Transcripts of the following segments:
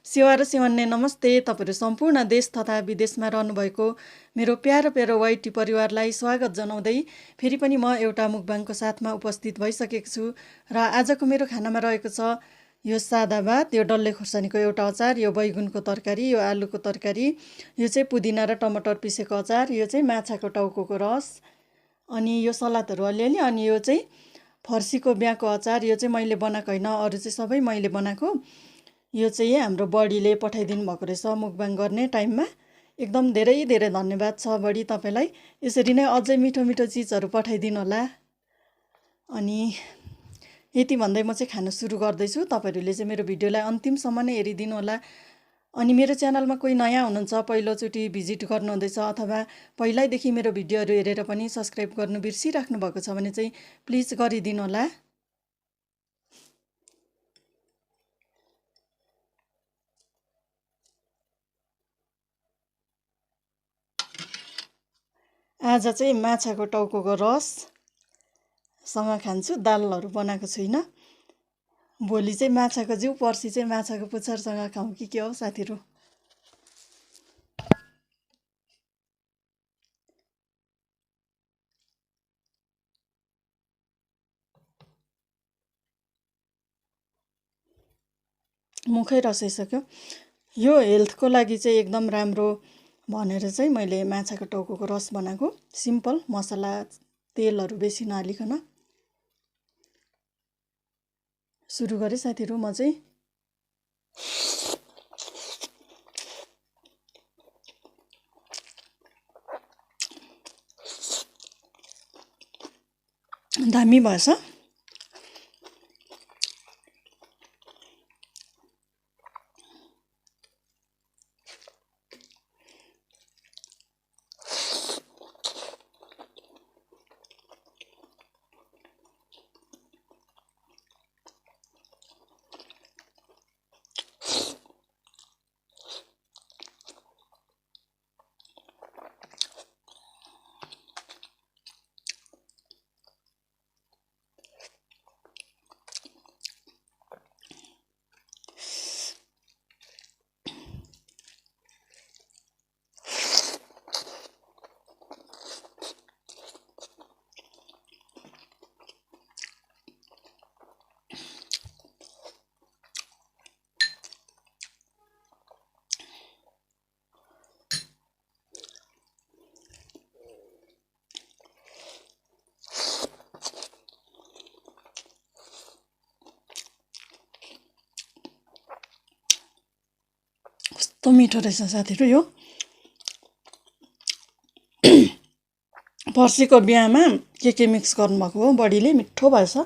सेवा र सेवन्ने नमस्ते। तपाईहरु सम्पूर्ण देश तथा विदेशमा रहनुभएको मेरो प्यारो प्यारो वाइटी परिवारलाई स्वागत जनाउँदै फेरि पनि म एउटा मुकबाङको साथमा उपस्थित भइसकेको छु र आजको मेरो खानामा रहेको छ यो सादा भात, यो डल्ले खुर्सानीको एउटा अचार, यो बैगुनको तरकारी, यो आलुको तरकारी, यो चाहिँ पुदिना र टमाटर पिसेको अचार, यो चाहिँ माछाको टाउकोको रस, अनि यो सलादहरू अलिअलि, अनि यो चाहिँ फर्सीको ब्याको अचार। यो चाहिँ मैले बनाएको होइन, अरू चाहिँ सबै मैले बनाएको। यो चाहिँ हाम्रो बडीले पठाइदिनु भएको रहेछ मुकबाङ गर्ने टाइममा। एकदम धेरै धेरै धन्यवाद छ बडी तपाईँलाई। यसरी नै अझै मिठो मिठो चिजहरू पठाइदिनु होला। अनि यति भन्दै म चाहिँ खान सुरु गर्दैछु। तपाईँहरूले चाहिँ मेरो भिडियोलाई अन्तिमसम्म नै हेरिदिनु होला। अनि मेरो च्यानलमा कोही नयाँ हुनुहुन्छ, पहिलोचोटि भिजिट गर्नुहुँदैछ अथवा पहिल्यैदेखि मेरो भिडियोहरू हेरेर पनि सब्सक्राइब गर्नु बिर्सिराख्नु भएको छ भने चाहिँ प्लिज गरिदिनु होला। आज चाहिँ माछाको टाउकोको रससँग खान्छु, दालहरू बनाएको छुइनँ। भोलि चाहिँ माछाको जिउ, पर्सि चाहिँ माछाको पुच्छरसँग खाउँ कि के हो साथीहरू। मुखै रसाइसक्यो। यो हेल्थको लागि चाहिँ एकदम राम्रो भनेर चाहिँ मैले माछाको टाउकोको रस बनाएको। सिम्पल, मसला तेलहरू बेसी नहालिकन सुरु गरेँ साथीहरू। म चाहिँ दामी भएछ। कस्तो मिठो रहेछ साथीहरू। यो पर्सीको बिहामा के मिक्स गर्नुभएको हो बडीले, मिठो भएछ।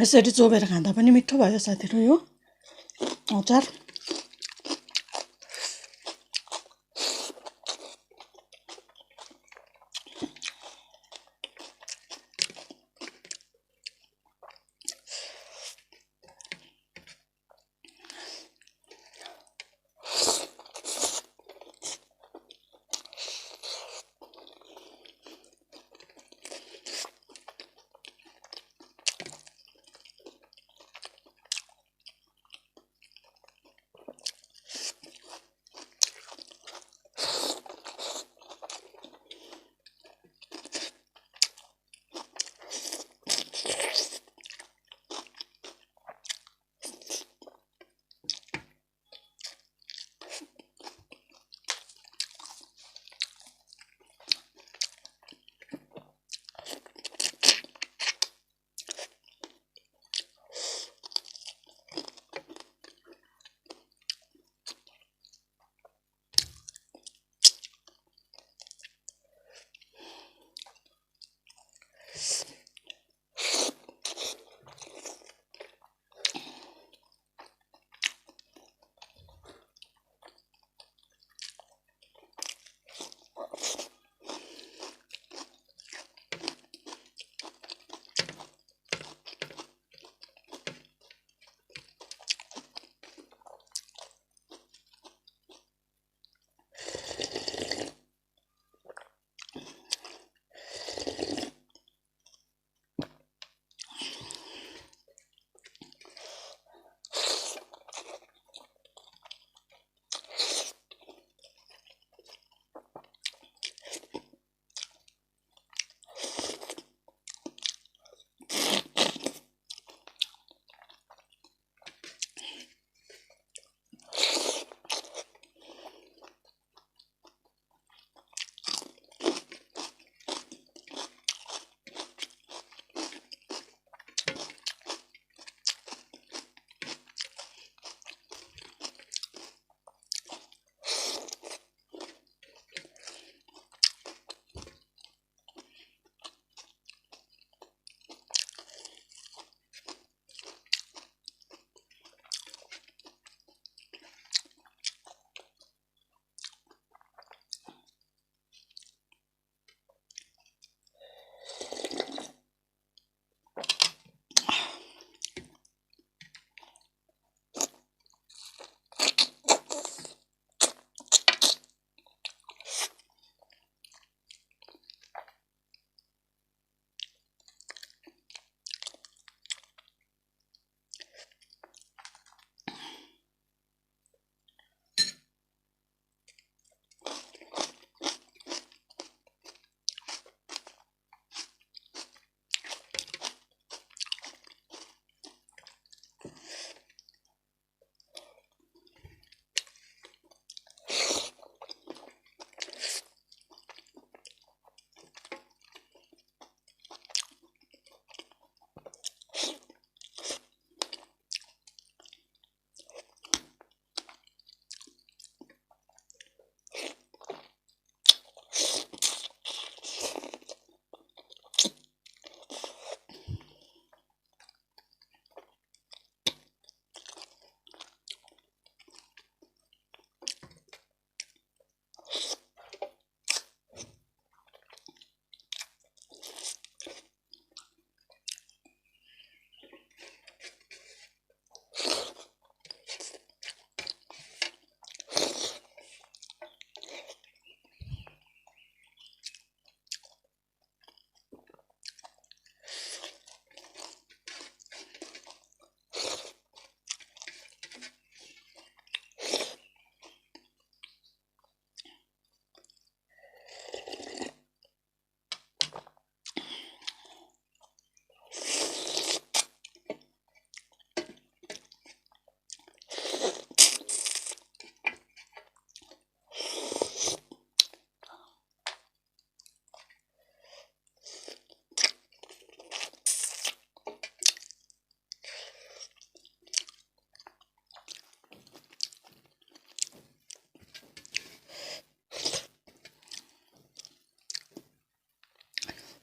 यसरी चोबेर खाँदा पनि मिठो भयो साथीहरू यो अचार।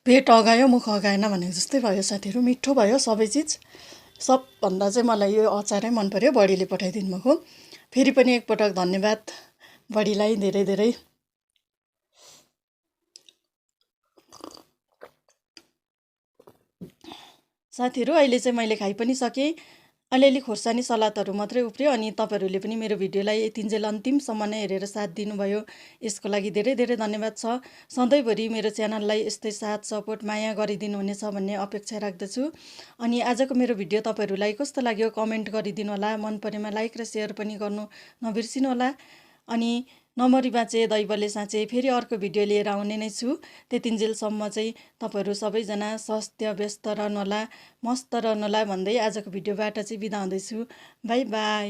पेट अगायो मुख अगाएन भनेको जस्तै भयो साथीहरू। मिठो भयो सबै चिज। सबभन्दा चाहिँ मलाई यो अचारै मन पर्यो, बडीले पठाइदिनु भएको। फेरि पनि एकपटक धन्यवाद बडीलाई धेरै धेरै। साथीहरू अहिले चाहिँ मैले खाइ पनि सकेँ। अलिअलि खोर्सानी सलादहरू मात्रै उफ्रियो। अनि तपाईँहरूले पनि मेरो भिडियोलाई यतिन्जेल अन्तिमसम्म नै हेरेर साथ दिनुभयो, यसको लागि धेरै धेरै धन्यवाद छ। सधैँभरि मेरो च्यानललाई यस्तै साथ सपोर्ट माया गरिदिनु हुनेछ भन्ने अपेक्षा राख्दछु। अनि आजको मेरो भिडियो तपाईँहरूलाई कस्तो लाग्यो कमेन्ट गरिदिनु होला। मन परेमा लाइक र सेयर पनि गर्नु नबिर्सिनु होला। अनि नमरी बाँचे दैवले साँचे, फेरि अर्को भिडियो लिएर आउने नै छु। त्यतिन्जेलसम्म चाहिँ तपाईँहरू सबैजना स्वस्थ व्यस्त रहनुहोला, मस्त रहनुहोला भन्दै आजको भिडियोबाट चाहिँ बिदा हुँदैछु। By by.